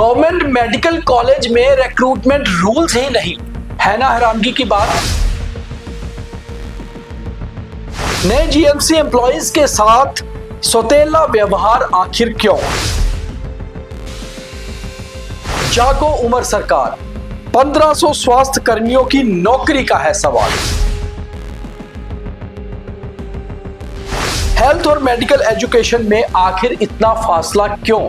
Government medical college में recruitment rules ही नहीं है ना हैरानगी की बात। नए जीएमसी एम्प्लॉइज के साथ सौतेला व्यवहार आखिर क्यों? जागो उमर सरकार, 1500 स्वास्थ्य कर्मियों की नौकरी का है सवाल। हेल्थ और मेडिकल एजुकेशन में आखिर इतना फासला क्यों?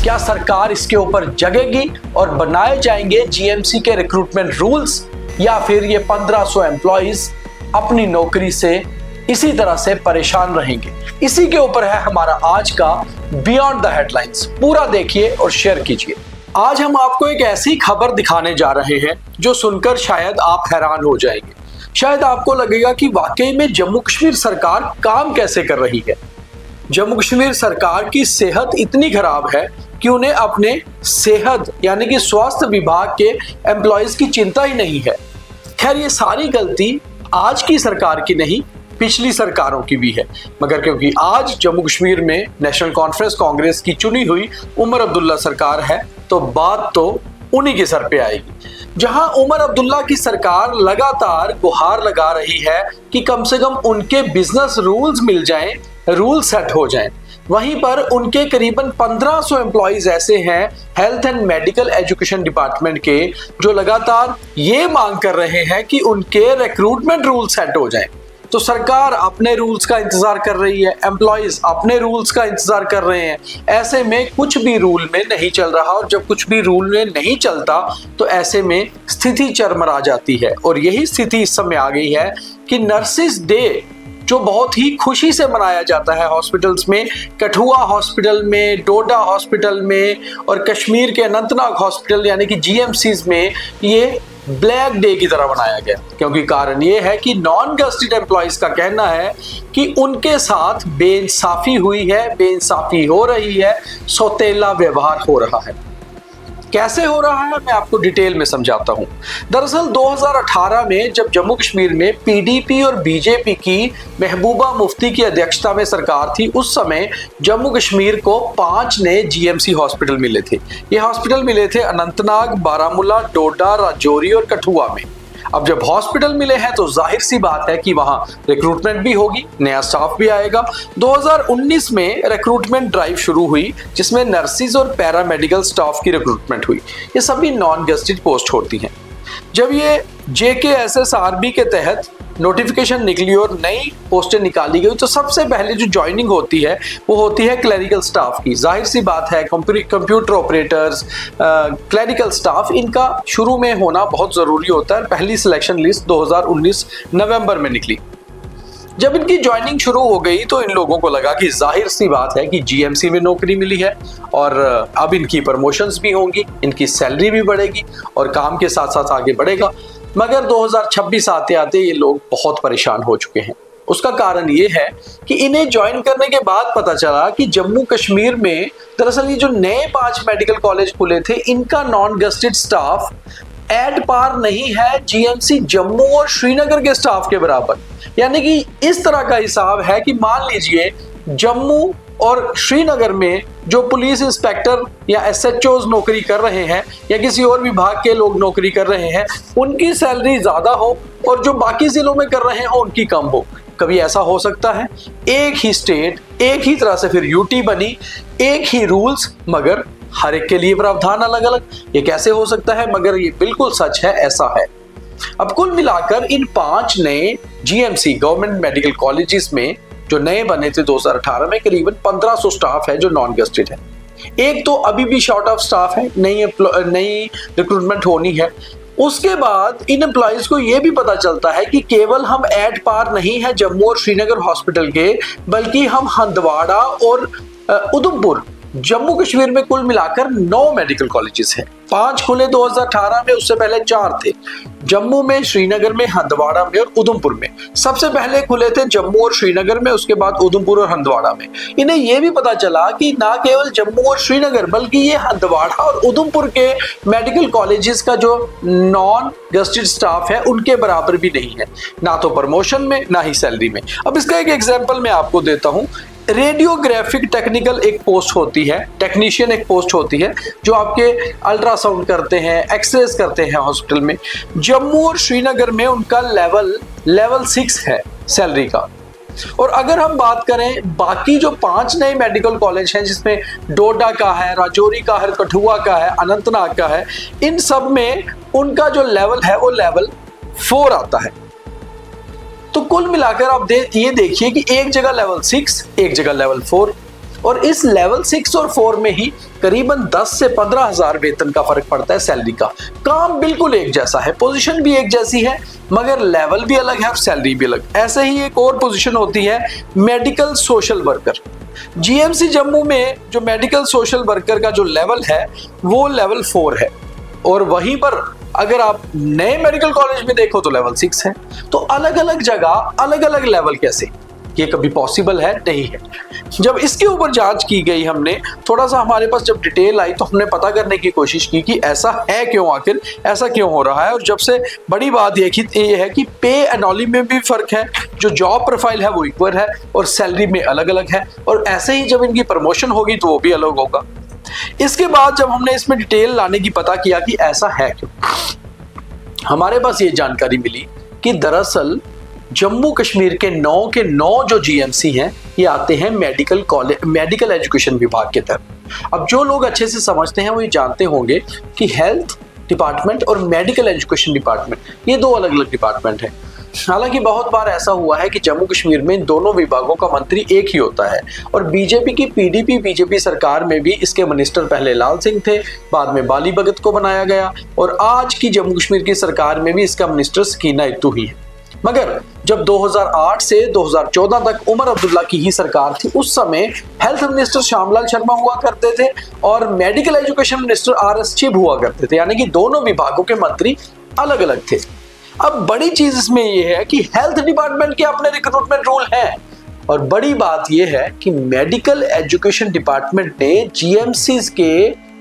क्या सरकार इसके ऊपर जगेगी और बनाए जाएंगे जीएमसी के रिक्रूटमेंट रूल्स, या फिर ये 1500 एम्प्लॉइज अपनी नौकरी से इसी तरह से परेशान रहेंगे? इसी के ऊपर है हमारा आज का बियॉन्ड द हेडलाइंस। पूरा देखिए और शेयर कीजिए। आज हम आपको एक ऐसी खबर दिखाने जा रहे हैं जो सुनकर शायद आप हैरान हो जाएंगे। शायद आपको लगेगा कि वाकई में जम्मू कश्मीर सरकार काम कैसे कर रही है। जम्मू कश्मीर सरकार की सेहत इतनी खराब है कि उन्हें अपने सेहत यानी कि स्वास्थ्य विभाग के एम्प्लॉइज की चिंता ही नहीं है। खैर, ये सारी गलती आज की सरकार की नहीं, पिछली सरकारों की भी है, मगर क्योंकि आज जम्मू कश्मीर में नेशनल कॉन्फ्रेंस कांग्रेस की चुनी हुई उमर अब्दुल्ला सरकार है, तो बात तो उन्हीं के सर पे आएगी। जहां उमर अब्दुल्ला की सरकार लगातार गुहार लगा रही है कि कम से कम उनके बिजनेस रूल्स मिल जाएं, रूल सेट हो जाएं, वहीं पर उनके करीबन 1500 एम्प्लॉइज ऐसे हैं health and medical education department के जो लगातार ये मांग कर रहे हैं कि उनके रिक्रूटमेंट रूल सेट हो जाएं। तो सरकार अपने रूल्स का इंतजार कर रही है, एम्प्लॉइज अपने रूल्स का इंतजार कर रहे हैं। ऐसे में कुछ भी रूल में नहीं चल रहा, और जब कुछ भी रूल में नहीं चलता तो ऐसे में स्थिति चरमरा जाती है। और यही स्थिति इस समय आ गई है कि नर्सिस डे जो बहुत ही खुशी से मनाया जाता है हॉस्पिटल्स में, कठुआ हॉस्पिटल में, डोडा हॉस्पिटल में और कश्मीर के अनंतनाग हॉस्पिटल यानी कि जीएमसीज में, ये ब्लैक डे की तरह बनाया गया। क्योंकि कारण ये है कि नॉन गस्टेड एम्प्लॉइज का कहना है कि उनके साथ बेइंसाफी हुई है, बेइंसाफी हो रही है, सौतेला व्यवहार हो रहा है। कैसे हो रहा है मैं आपको डिटेल में समझाता हूं। दरअसल 2018 में जब जम्मू कश्मीर में पीडीपी और बीजेपी की महबूबा मुफ्ती की अध्यक्षता में सरकार थी, उस समय जम्मू कश्मीर को 5 नए जीएमसी हॉस्पिटल मिले थे। ये हॉस्पिटल मिले थे अनंतनाग, बारामूला, डोडा, राजौरी और कठुआ में। अब जब हॉस्पिटल मिले हैं तो जाहिर सी बात है कि वहां रिक्रूटमेंट भी होगी, नया स्टाफ भी आएगा। 2019 में रिक्रूटमेंट ड्राइव शुरू हुई जिसमें नर्सिस और पैरामेडिकल स्टाफ की रिक्रूटमेंट हुई। ये सभी नॉन गेस्टेड पोस्ट होती हैं। जब ये JKSSRB के तहत नोटिफिकेशन निकली और नई पोस्टें निकाली गई तो सबसे पहले जो ज्वाइनिंग होती है वो होती है क्लरिकल स्टाफ की। जाहिर सी बात है कंप्यूटर ऑपरेटर्स, क्लरिकल स्टाफ, इनका शुरू में होना बहुत ज़रूरी होता है। पहली सिलेक्शन लिस्ट 2019 नवंबर में निकली। जब इनकी ज्वाइनिंग शुरू हो गई तो इन लोगों को लगा कि जाहिर सी बात है कि जीएमसी में नौकरी मिली है और अब इनकी प्रमोशंस भी होंगी, इनकी सैलरी भी बढ़ेगी और काम के साथ साथ आगे बढ़ेगा। मगर 2026 आते आते ये लोग बहुत परेशान हो चुके हैं। उसका कारण ये है कि इन्हें ज्वाइन करने के बाद पता चला कि जम्मू कश्मीर में दरअसल ये जो नए 5 मेडिकल कॉलेज खुले थे, इनका non gazetted staff at par नहीं है जीएमसी जम्मू और श्रीनगर के स्टाफ के बराबर। यानी कि इस तरह का हिसाब है कि मान लीजिए जम्मू और श्रीनगर में जो पुलिस इंस्पेक्टर या SHOs नौकरी कर रहे हैं या किसी और विभाग के लोग नौकरी कर रहे हैं, उनकी सैलरी ज्यादा हो और जो बाकी जिलों में कर रहे हो उनकी कम हो। कभी ऐसा हो सकता है? एक ही स्टेट, एक ही तरह से फिर यूटी बनी, एक ही रूल्स, मगर हर एक के लिए प्रावधान अलग अलग। ये कैसे हो सकता है? मगर ये बिल्कुल सच है, ऐसा है। अब कुल मिलाकर इन 5 नए जीएमसी गवर्नमेंट मेडिकल कॉलेजेस में जो नए बने थे 2018 में, करीबन 1500 स्टाफ है जो नॉन गस्टेड है। एक तो अभी भी शॉर्ट ऑफ स्टाफ है, नई रिक्रूटमेंट होनी है। उसके बाद इन एम्प्लॉइज को यह भी पता चलता है कि केवल हम एट पार नहीं है जम्मू और श्रीनगर हॉस्पिटल के, बल्कि हम हंदवाड़ा और उधमपुर, जम्मू कश्मीर में कुल मिलाकर 9 मेडिकल कॉलेजेस हैं। 5 खुले 2018 में, उससे पहले 4 थे, जम्मू में, श्रीनगर में, हंदवाड़ा में और उधमपुर में। सबसे पहले खुले थे जम्मू और श्रीनगर में, उसके बाद उधमपुर और हंदवाड़ा में। इन्हें यह भी पता चला कि ना केवल जम्मू और श्रीनगर बल्कि ये हंदवाड़ा और उधमपुर के मेडिकल कॉलेजेस का जो नॉन गस्टेड स्टाफ है उनके बराबर भी नहीं है, ना तो प्रमोशन में ना ही सैलरी में। अब इसका एक एग्जाम्पल मैं आपको देता हूँ। रेडियोग्राफिक टेक्निकल एक पोस्ट होती है, टेक्नीशियन एक पोस्ट होती है जो आपके अल्ट्रासाउंड करते हैं, एक्सरेज करते हैं हॉस्पिटल में। जम्मू और श्रीनगर में उनका लेवल 6 है सैलरी का। और अगर हम बात करें बाकी जो 5 नए मेडिकल कॉलेज हैं, जिसमें डोडा का है, राजौरी का है, कठुआ का है, अनंतनाग का है, इन सब में उनका जो लेवल है वो लेवल 4 आता है। तो कुल मिलाकर आप ये देखिए कि एक जगह लेवल 6, एक जगह लेवल 4, और इस लेवल 6 और 4 में ही करीबन 10 से 15 हजार वेतन का फर्क पड़ता है सैलरी का। काम बिल्कुल एक जैसा है, पोजीशन भी एक जैसी है, मगर लेवल भी अलग है और सैलरी भी अलग। ऐसे ही एक और पोजीशन होती है medical social worker. GMC Jammu में जो मेडिकल सोशल वर्कर का जो लेवल है वो लेवल 4 है, और वहीं पर अगर आप नए मेडिकल कॉलेज में देखो तो लेवल 6 है। तो अलग अलग जगह अलग अलग लेवल कैसे, ये कभी पॉसिबल है? नहीं है। जब इसके ऊपर जांच की गई, हमने थोड़ा सा, हमारे पास जब डिटेल आई तो हमने पता करने की कोशिश की कि ऐसा है क्यों, आखिर ऐसा क्यों हो रहा है। और जब से बड़ी बात ये है कि पे एनोली में भी फर्क है, जो जॉब प्रोफाइल है वो इक्वल है और सैलरी में अलग अलग है, और ऐसे ही जब इनकी प्रमोशन होगी तो वो भी अलग होगा। इसके बाद जब हमने इसमें डिटेल लाने की पता किया कि ऐसा है क्यों, हमारे पास ये जानकारी मिली कि दरअसल जम्मू कश्मीर के 9 के 9 जो जीएमसी हैं ये आते हैं मेडिकल एजुकेशन विभाग के तहत। अब जो लोग अच्छे से समझते हैं वो ये जानते होंगे कि हेल्थ डिपार्टमेंट और मेडिकल एजुकेशन डिपार्टमेंट ये 2 अलग अलग डिपार्टमेंट हैं। हालांकि बहुत बार ऐसा हुआ है कि जम्मू कश्मीर में इन दोनों विभागों का मंत्री एक ही होता है, और बीजेपी की बीजेपी सरकार में भी इसके मिनिस्टर पहले लाल सिंह थे, बाद में बाली भगत को बनाया गया, और आज की जम्मू कश्मीर की सरकार में भी इसका मिनिस्टर सकीना इत्तू ही है। मगर जब 2008 से 2014 तक उमर अब्दुल्ला की ही सरकार थी, उस समय हेल्थ मिनिस्टर श्यामलाल शर्मा हुआ करते थे और medical education minister RS Chib हुआ करते थे, यानी कि दोनों विभागों के मंत्री अलग अलग थे। अब बड़ी चीज इसमें यह है कि हेल्थ डिपार्टमेंट के अपने रिक्रूटमेंट रूल हैं, और बड़ी बात यह है कि मेडिकल एजुकेशन डिपार्टमेंट ने जीएमसीज के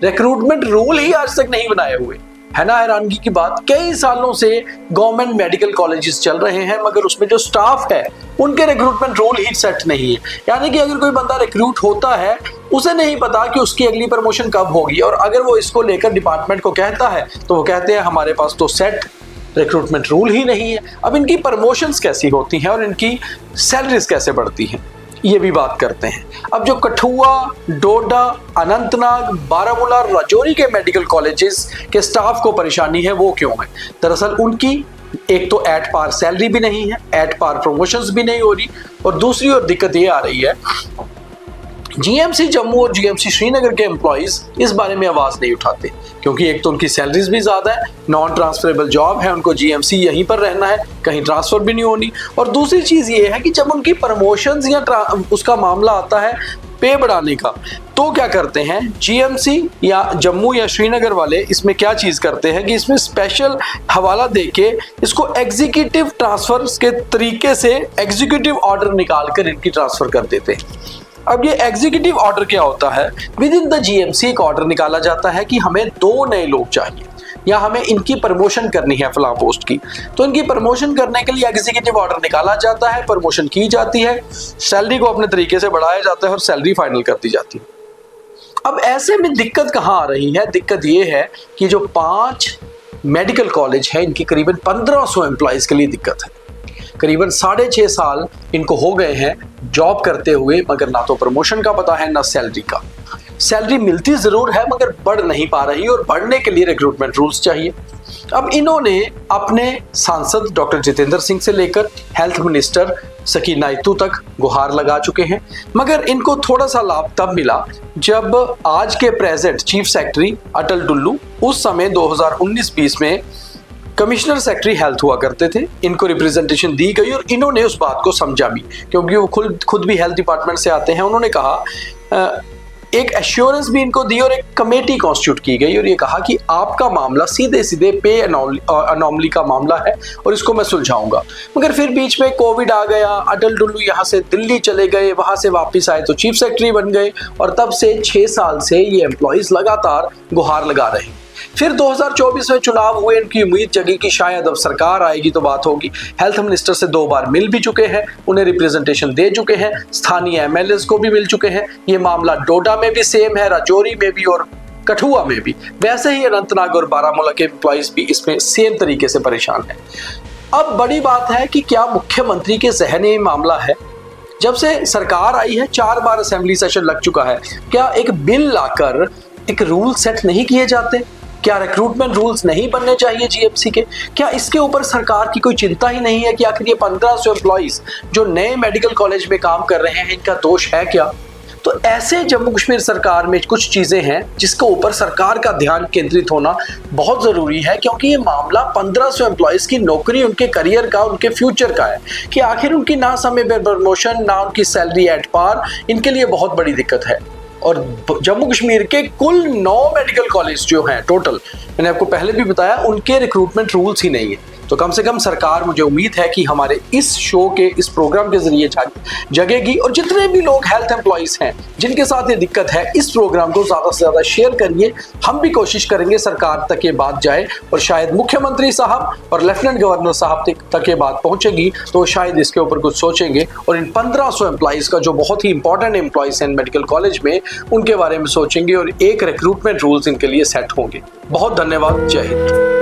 रिक्रूटमेंट रूल ही आज तक नहीं बनाए हुए है ना। हैरानगी की बात, कई सालों से गवर्नमेंट मेडिकल कॉलेजेस चल रहे हैं, मगर उसमें जो स्टाफ है उनके रिक्रूटमेंट रूल ही सेट नहीं है। यानी कि अगर कोई बंदा रिक्रूट होता है, उसे नहीं पता कि उसकी अगली प्रमोशन कब होगी, और अगर वो इसको लेकर डिपार्टमेंट को कहता है तो वो कहते हैं हमारे पास तो सेट रिक्रूटमेंट रूल ही नहीं है। अब इनकी प्रमोशंस कैसी होती हैं और इनकी सैलरीज कैसे बढ़ती हैं, ये भी बात करते हैं। अब जो कठुआ, डोडा, अनंतनाग, बारामूला, राजौरी के मेडिकल कॉलेजेस के स्टाफ को परेशानी है, वो क्यों है? दरअसल उनकी एक तो एट पार सैलरी भी नहीं है, एट पार प्रमोशंस भी नहीं हो रही, और दूसरी ओर दिक्कत ये आ रही है जीएमसी जम्मू और जीएमसी श्रीनगर के एम्प्लॉइज इस बारे में आवाज नहीं उठाते, क्योंकि एक तो उनकी सैलरीज भी ज्यादा है, नॉन ट्रांसफरेबल जॉब है, उनको जीएमसी यहीं पर रहना है, कहीं ट्रांसफर भी नहीं होनी। और दूसरी चीज ये है कि जब उनकी प्रमोशंस या उसका मामला आता है पे बढ़ाने का, तो क्या करते हैं जीएमसी या जम्मू या श्रीनगर वाले, इसमें क्या चीज करते हैं कि इसमें स्पेशल हवाला देके इसको एग्जीक्यूटिव ट्रांसफर के तरीके से एग्जीक्यूटिव ऑर्डर निकालकर इनकी ट्रांसफर कर देते हैं। अब ये एग्जीक्यूटिव ऑर्डर क्या होता है? विद इन द जीएमसी एक ऑर्डर निकाला जाता है कि हमें 2 नए लोग चाहिए या हमें इनकी प्रमोशन करनी है फलां पोस्ट की, तो इनकी प्रमोशन करने के लिए एग्जीक्यूटिव ऑर्डर निकाला जाता है, प्रमोशन की जाती है, सैलरी को अपने तरीके से बढ़ाया जाता है और सैलरी फाइनल कर दी जाती है। अब ऐसे में दिक्कत कहाँ आ रही है? दिक्कत ये है कि जो 5 मेडिकल कॉलेज है, इनकी करीबन 1500 एम्प्लॉइज के लिए दिक्कत है। करीबन 6.5 साल इनको हो गए हैं जॉब करते हुए, मगर ना तो प्रमोशन का पता है ना सैलरी का। सैलरी मिलती जरूर है मगर बढ़ नहीं पा रही, और बढ़ने के लिए रिक्रूटमेंट रूल्स चाहिए। अब इन्होंने अपने सांसद डॉक्टर जितेंद्र सिंह से लेकर हेल्थ मिनिस्टर सकीना इत्तू तक गुहार लगा चुके हैं, मगर इनको थोड़ा सा लाभ तब मिला जब आज के प्रेजेंट चीफ सेक्रेटरी अटल डुल्लू उस समय 2019-20 में कमिश्नर सेक्रेटरी हेल्थ हुआ करते थे, इनको रिप्रेजेंटेशन दी गई और इन्होंने उस बात को समझा भी, क्योंकि वो खुद भी हेल्थ डिपार्टमेंट से आते हैं। उन्होंने कहा, एक एश्योरेंस भी इनको दी और एक कमेटी कॉन्स्टिट्यूट की गई और ये कहा कि आपका मामला सीधे पे अनोमली का मामला है और इसको मैं सुलझाऊंगा। मगर फिर बीच में कोविड आ गया, अटल डुल्लू यहाँ से दिल्ली चले गए, वहां से वापस आए तो चीफ सेक्रेटरी बन गए, और तब से 6 साल से ये एम्प्लॉइज लगातार गुहार लगा रहे हैं। फिर 2024 में चुनाव हुए, इनकी उम्मीद जगी कि शायद अब सरकार आएगी तो बात होगी। हेल्थ मिनिस्टर से 2 बार मिल भी चुके हैं, उन्हें रिप्रेजेंटेशन दे चुके हैं, स्थानीय एमएलएस को भी मिल चुके हैं। ये मामला डोडा में भी सेम है, राजौरी में भी और कठुआ में भी। वैसे ही अनंतनाग और बारामूला के एम्प्लॉइज भी इसमें सेम तरीके से परेशान है। अब बड़ी बात है कि क्या मुख्यमंत्री के जहन में मामला है? जब से सरकार आई है 4 बार असेंबली सेशन लग चुका है, क्या एक बिल लाकर एक रूल सेट नहीं किए जाते? क्या रिक्रूटमेंट रूल्स नहीं बनने चाहिए जीएमसी के? क्या इसके ऊपर सरकार की कोई चिंता ही नहीं है कि आखिर ये 1500 एम्प्लॉइज जो नए मेडिकल कॉलेज में काम कर रहे हैं, इनका दोष है क्या? तो ऐसे जम्मू कश्मीर सरकार में कुछ चीजें हैं जिसके ऊपर सरकार का ध्यान केंद्रित होना बहुत जरूरी है, क्योंकि ये मामला 1500 एम्प्लॉइज की नौकरी, उनके करियर का, उनके फ्यूचर का है कि आखिर उनकी ना समय पर प्रमोशन, ना उनकी सैलरी एट पार, इनके लिए बहुत बड़ी दिक्कत है। और जम्मू कश्मीर के कुल 9 मेडिकल कॉलेज जो हैं टोटल, मैंने आपको पहले भी बताया, उनके रिक्रूटमेंट रूल्स ही नहीं है। तो कम से कम सरकार, मुझे उम्मीद है कि हमारे इस शो के, इस प्रोग्राम के जरिए जगेगी। और जितने भी लोग हेल्थ एम्प्लॉइज हैं जिनके साथ ये दिक्कत है, इस प्रोग्राम को ज्यादा से ज्यादा शेयर करिए। हम भी कोशिश करेंगे सरकार तक ये बात जाए, और शायद मुख्यमंत्री साहब और लेफ्टिनेंट गवर्नर साहब तक ये बात पहुंचेगी तो शायद इसके ऊपर कुछ सोचेंगे और इन 1500 एम्प्लॉइज का, जो बहुत ही इंपॉर्टेंट एम्प्लॉइज हैं मेडिकल कॉलेज में, उनके बारे में सोचेंगे और एक रिक्रूटमेंट रूल्स इनके लिए सेट होंगे। बहुत धन्यवाद। जय हिंद।